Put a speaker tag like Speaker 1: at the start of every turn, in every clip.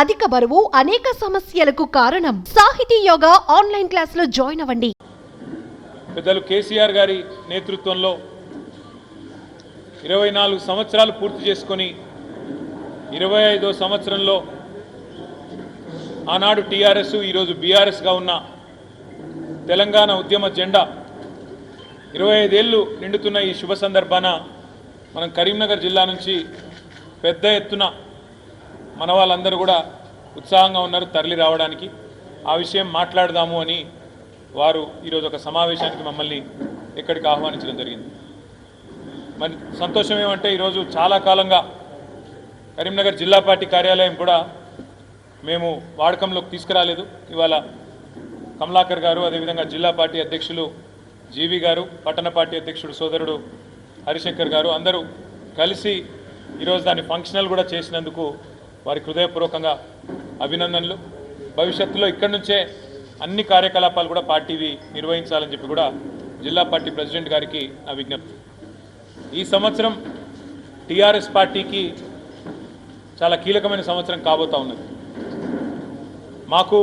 Speaker 1: అధిక బరువు అనేక సమస్యలకు కారణం. సాహితీ యోగా ఆన్లైన్ క్లాసులో జాయిన్ అవ్వండి.
Speaker 2: పెద్దలు కేసీఆర్ గారి నేతృత్వంలో 24 సంవత్సరాలు పూర్తి చేసుకొని 25వ సంవత్సరంలో ఆనాడు టీఆర్ఎస్ ఈరోజు బీఆర్ఎస్గా ఉన్న తెలంగాణ ఉద్యమ జెండా 25 ఏళ్ళు నిండుతున్న ఈ శుభ సందర్భాన మనం కరీంనగర్ జిల్లా నుంచి పెద్ద ఎత్తున మన వాళ్ళందరూ కూడా ఉత్సాహంగా ఉన్నారు తరలి రావడానికి. ఆ విషయం మాట్లాడదాము అని వారు ఈరోజు ఒక సమావేశానికి మమ్మల్ని ఇక్కడికి ఆహ్వానించడం జరిగింది. మరి సంతోషం ఏమంటే ఈరోజు చాలా కాలంగా కరీంనగర్ జిల్లా పార్టీ కార్యాలయం కూడా మేము వాడకంలోకి తీసుకురాలేదు. ఇవాళ కమలాకర్ గారు, అదేవిధంగా జిల్లా పార్టీ అధ్యక్షులు జీవి గారు, పట్టణ పార్టీ అధ్యక్షుడు సోదరుడు హరిశంకర్ గారు అందరూ కలిసి ఈరోజు దాన్ని ఫంక్షనల్ కూడా చేసినందుకు వారికి హృదయపూర్వకంగా అభినందనలు. భవిష్యత్తులో ఇక్కడి నుంచే అన్ని కార్యకలాపాలు కూడా పార్టీవి నిర్వహించాలని చెప్పి కూడా జిల్లా పార్టీ ప్రెసిడెంట్ గారికి నా విజ్ఞప్తి. ఈ సంవత్సరం టీఆర్ఎస్ పార్టీకి చాలా కీలకమైన సంవత్సరం కాబోతా ఉన్నది. మాకు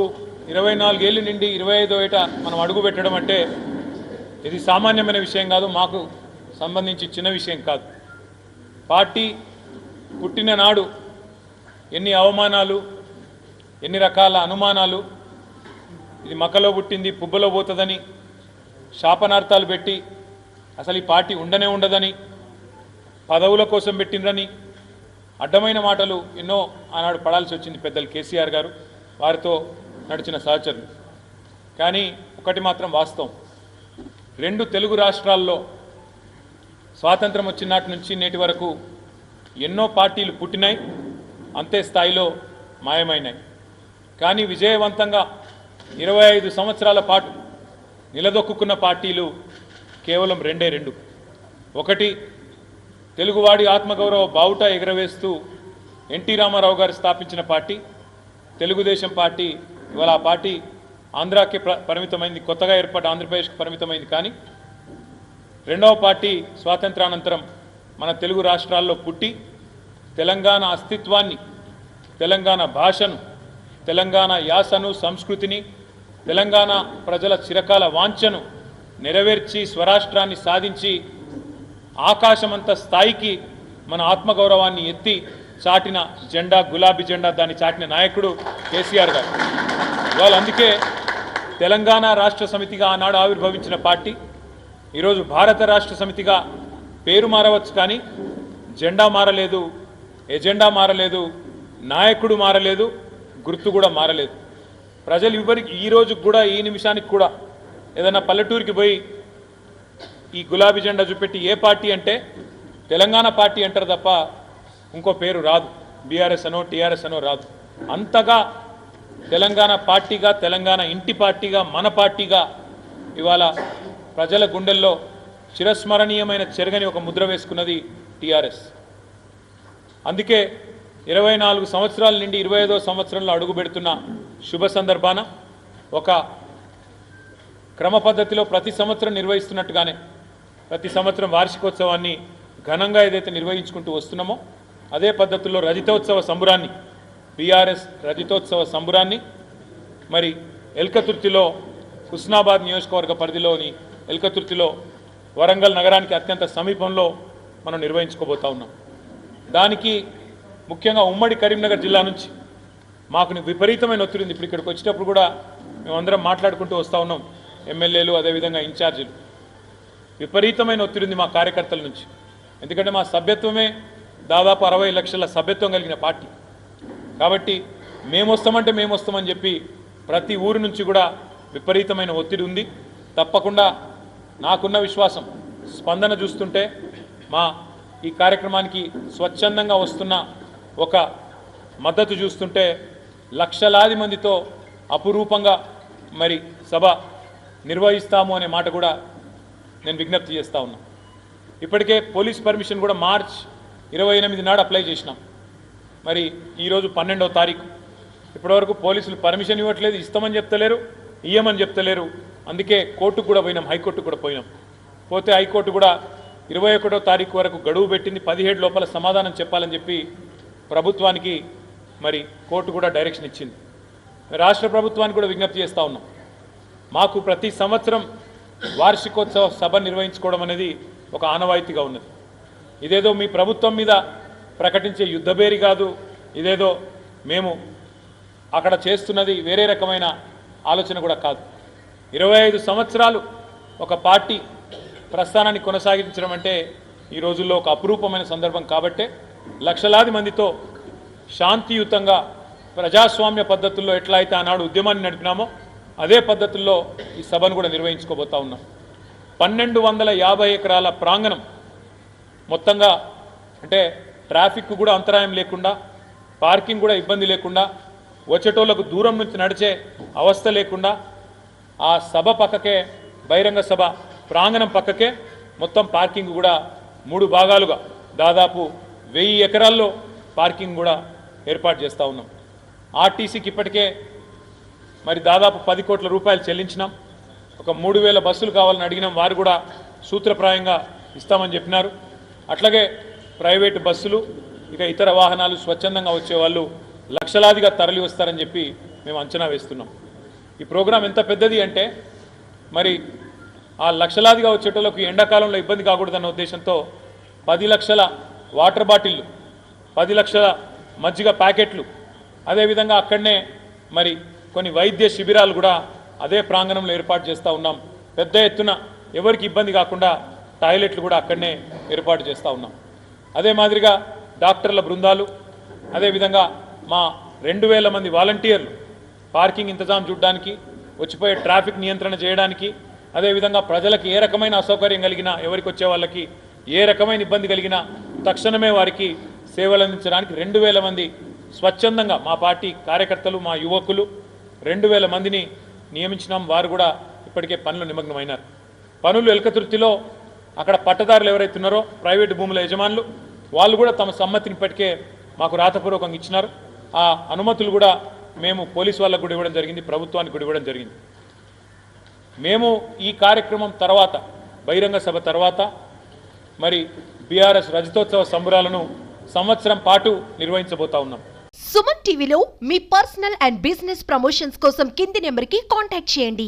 Speaker 2: 24 ఏళ్ళు నిండి 25వ ఏట మనం అడుగు పెట్టడం అంటే ఇది సామాన్యమైన విషయం కాదు, మాకు సంబంధించి చిన్న విషయం కాదు. పార్టీ పుట్టిన నాడు ఎన్ని అవమానాలు, ఎన్ని రకాల అనుమానాలు, ఇది మక్కలో పుట్టింది పుబ్బలో పోతుందని శాపనార్థాలు పెట్టి అసలు ఈ పార్టీ ఉండనే ఉండదని, పదవుల కోసం పెట్టిండ్రని అడ్డమైన మాటలు ఎన్నో ఆనాడు పడాల్సి వచ్చింది పెద్దలు కేసీఆర్ గారు, వారితో నడిచిన సహచరులు. కానీ ఒకటి మాత్రం వాస్తవం, 2 తెలుగు రాష్ట్రాల్లో స్వాతంత్రం వచ్చినాటి నుంచి నేటి వరకు ఎన్నో పార్టీలు పుట్టినాయి, అంతే స్థాయిలో మాయమైనాయి. కానీ విజయవంతంగా 25 సంవత్సరాల పాటు నిలదొక్కున్న పార్టీలు కేవలం 2. ఒకటి, తెలుగువాడి ఆత్మగౌరవ బావుట ఎగరవేస్తూ ఎన్టీ రామారావు గారు స్థాపించిన పార్టీ తెలుగుదేశం పార్టీ. ఇవాళ ఆ పార్టీ ఆంధ్రాకి పరిమితమైంది, కొత్తగా ఏర్పడ్డ ఆంధ్రప్రదేశ్కి పరిమితమైంది. కానీ రెండవ పార్టీ స్వాతంత్రానంతరం మన తెలుగు రాష్ట్రాల్లో పుట్టి తెలంగాణ అస్తిత్వాన్ని, తెలంగాణ భాషను, తెలంగాణ యాసను, సంస్కృతిని, తెలంగాణ ప్రజల చిరకాల వాంఛను నెరవేర్చి స్వరాష్ట్రాన్ని సాధించి ఆకాశమంత స్థాయికి మన ఆత్మగౌరవాన్ని ఎత్తి చాటిన జెండా, గులాబీ జెండా, దాన్ని చాటిన నాయకుడు కేసీఆర్ గారు. ఇవాళ అందుకే తెలంగాణ రాష్ట్ర సమితిగా ఆనాడు ఆవిర్భవించిన పార్టీ ఈరోజు భారత రాష్ట్ర సమితిగా పేరు మారవచ్చు, కానీ జెండా మారలేదు, ఎజెండా మారలేదు, నాయకుడు మారలేదు, గుర్తు కూడా మారలేదు. ప్రజలు ఎవరికి ఈ రోజు కూడా, ఈ నిమిషానికి కూడా ఏదైనా పల్లెటూరికి పోయి ఈ గులాబీ జెండా చూపెట్టి ఏ పార్టీ అంటే తెలంగాణ పార్టీ అంటారు తప్ప ఇంకో పేరు రాదు, బీఆర్ఎస్ అనో టీఆర్ఎస్ అనో రాదు. అంతగా తెలంగాణ పార్టీగా, తెలంగాణ ఇంటి పార్టీగా, మన పార్టీగా ఇవాళ ప్రజల గుండెల్లో చిరస్మరణీయమైన చెరగని ఒక ముద్ర వేసుకున్నది టీఆర్ఎస్. అందుకే 24 సంవత్సరాల నుండి 25వ సంవత్సరంలో అడుగు పెడుతున్న శుభ సందర్భాన ఒక క్రమ పద్ధతిలో ప్రతి సంవత్సరం నిర్వహిస్తున్నట్టుగానే ప్రతి సంవత్సరం వార్షికోత్సవాన్ని ఘనంగా ఏదైతే నిర్వహించుకుంటూ వస్తున్నామో అదే పద్ధతిలో రజతోత్సవ సంబురాన్ని, బీఆర్ఎస్ రజతోత్సవ సంబురాన్ని మరి ఎల్కతుర్తిలో, హుస్నాబాద్ నియోజకవర్గ పరిధిలోని ఎల్కతుర్తిలో, వరంగల్ నగరానికి అత్యంత సమీపంలో మనం నిర్వహించుకోబోతా ఉన్నాం. దానికి ముఖ్యంగా ఉమ్మడి కరీంనగర్ జిల్లా నుంచి మాకు విపరీతమైన ఒత్తిడి ఉంది. ఇప్పుడు ఇక్కడికి వచ్చేటప్పుడు కూడా మేమందరం మాట్లాడుకుంటూ వస్తూ ఉన్నాం, ఎమ్మెల్యేలు అదేవిధంగా ఇన్ఛార్జీలు. విపరీతమైన ఒత్తిడి ఉంది మా కార్యకర్తల నుంచి. ఎందుకంటే మా సభ్యత్వమే దాదాపు 60 లక్షల సభ్యత్వం కలిగిన పార్టీ. కాబట్టి మేము వస్తామని చెప్పి ప్రతి ఊరు నుంచి కూడా విపరీతమైన ఒత్తిడి ఉంది. తప్పకుండా నాకున్న విశ్వాసం, స్పందన చూస్తుంటే, మా ఈ కార్యక్రమానికి స్వచ్ఛందంగా వస్తున్న ఒక మద్దతు చూస్తుంటే లక్షలాది మందితో అపురూపంగా మరి సభ నిర్వహిస్తాము అనే మాట కూడా నేను విజ్ఞప్తి చేస్తూ ఉన్నా. ఇప్పటికే పోలీస్ పర్మిషన్ కూడా మార్చ్ 28 నాడు అప్లై చేసినాం. మరి ఈరోజు 12వ తారీఖు, ఇప్పటివరకు పోలీసులు పర్మిషన్ ఇవ్వట్లేదు, ఇస్తామని చెప్తలేరు, ఇయ్యమని చెప్తలేరు. అందుకే కోర్టుకు కూడా పోయినాం, హైకోర్టుకు కూడా పోయినాం. పోతే హైకోర్టు కూడా 21వ తారీఖు వరకు గడువు పెట్టింది. 17 లోపల సమాధానం చెప్పాలని చెప్పి ప్రభుత్వానికి మరి కోర్టు కూడా డైరెక్షన్ ఇచ్చింది. రాష్ట్ర ప్రభుత్వానికి కూడా విజ్ఞప్తి చేస్తూ ఉన్నాం. మాకు ప్రతి సంవత్సరం వార్షికోత్సవ సభ నిర్వహించుకోవడం అనేది ఒక ఆనవాయితీగా ఉన్నది. ఇదేదో మీ ప్రభుత్వం మీద ప్రకటించే యుద్ధబేరి కాదు. ఇదేదో మేము అక్కడ చేస్తున్నది వేరే రకమైన ఆలోచన కూడా కాదు. 25 సంవత్సరాలు ఒక పార్టీ ప్రస్థానాన్ని కొనసాగించడం అంటే ఈ రోజుల్లో ఒక అపురూపమైన సందర్భం. కాబట్టే లక్షలాది మందితో శాంతియుతంగా ప్రజాస్వామ్య పద్ధతుల్లో ఎట్లా అయితే ఆనాడు ఉద్యమాన్ని నడిపినామో అదే పద్ధతుల్లో ఈ సభను కూడా నిర్వహించుకోబోతా ఉన్నాం. 1250 ఎకరాల ప్రాంగణం మొత్తంగా, అంటే ట్రాఫిక్ కూడా అంతరాయం లేకుండా, పార్కింగ్ కూడా ఇబ్బంది లేకుండా, వచ్చేటోళ్లకు దూరం నుంచి నడిచే అవస్థ లేకుండా, ఆ సభ పక్కకే బహిరంగ సభ ప్రాంగణం పక్కకే మొత్తం పార్కింగ్ కూడా 3 భాగాలుగా దాదాపు 1000 ఎకరాల్లో పార్కింగ్ కూడా ఏర్పాటు చేస్తూ ఉన్నాం. ఆర్టీసీకి ఇప్పటికే మరి దాదాపు 10 కోట్ల రూపాయలు చెల్లించినాం. ఒక 3000 బస్సులు కావాలని అడిగినాం. వారు కూడా సూత్రప్రాయంగా ఇస్తామని చెప్పినారు. అట్లాగే ప్రైవేటు బస్సులు, ఇక ఇతర వాహనాలు స్వచ్ఛందంగా వచ్చేవాళ్ళు లక్షలాదిగా తరలి వస్తారని చెప్పి మేము అంచనా వేస్తున్నాం. ఈ ప్రోగ్రాం ఎంత పెద్దది అంటే మరి ఆ లక్షలాదిగా వచ్చేటోళ్ళకు ఎండాకాలంలో ఇబ్బంది కాకూడదన్న ఉద్దేశంతో 10 లక్షల వాటర్ బాటిళ్ళు, 10 లక్షల మజ్జిగ ప్యాకెట్లు, అదేవిధంగా అక్కడనే మరి కొన్ని వైద్య శిబిరాలు కూడా అదే ప్రాంగణంలో ఏర్పాటు చేస్తూ ఉన్నాం. పెద్ద ఎత్తున ఎవరికి ఇబ్బంది కాకుండా టాయిలెట్లు కూడా అక్కడనే ఏర్పాటు చేస్తూ ఉన్నాం. అదే మాదిరిగా డాక్టర్ల బృందాలు, అదేవిధంగా మా 2000 మంది వాలంటీర్లు పార్కింగ్ ఇంతజాం చూడడానికి, వచ్చిపోయే ట్రాఫిక్ నియంత్రణ చేయడానికి, అదేవిధంగా ప్రజలకు ఏ రకమైన అసౌకర్యం కలిగినా, ఎవరికి వచ్చే వాళ్ళకి ఏ రకమైన ఇబ్బంది కలిగినా తక్షణమే వారికి సేవలు అందించడానికి 2000 మంది స్వచ్ఛందంగా మా పార్టీ కార్యకర్తలు, మా యువకులు 2000 మందిని నియమించినాం. వారు కూడా ఇప్పటికే పనులు నిమగ్నమైనారు. పనులు ఎలకతుర్తిలో అక్కడ పట్టదారులు ఎవరైతే ఉన్నారో ప్రైవేటు భూముల యజమానులు, వాళ్ళు కూడా తమ సమ్మతిని ఇప్పటికే మాకు రాతపూర్వకంగా ఇచ్చినారు. ఆ అనుమతులు కూడా మేము పోలీసు వాళ్ళకు కూడా ఇవ్వడం జరిగింది, ప్రభుత్వానికి కూడా ఇవ్వడం జరిగింది. మేము ఈ కార్యక్రమం తర్వాత, బహిరంగ సభ తర్వాత మరి బీఆర్ఎస్ రజతోత్సవ సంబరాలను సంవత్సరం పాటు నిర్వహించబోతా ఉన్నాం.
Speaker 1: సుమన్ టీవీలో మీ పర్సనల్ అండ్ బిజినెస్ ప్రమోషన్స్ కోసం కింది నెంబర్కి కాంటాక్ట్ చేయండి.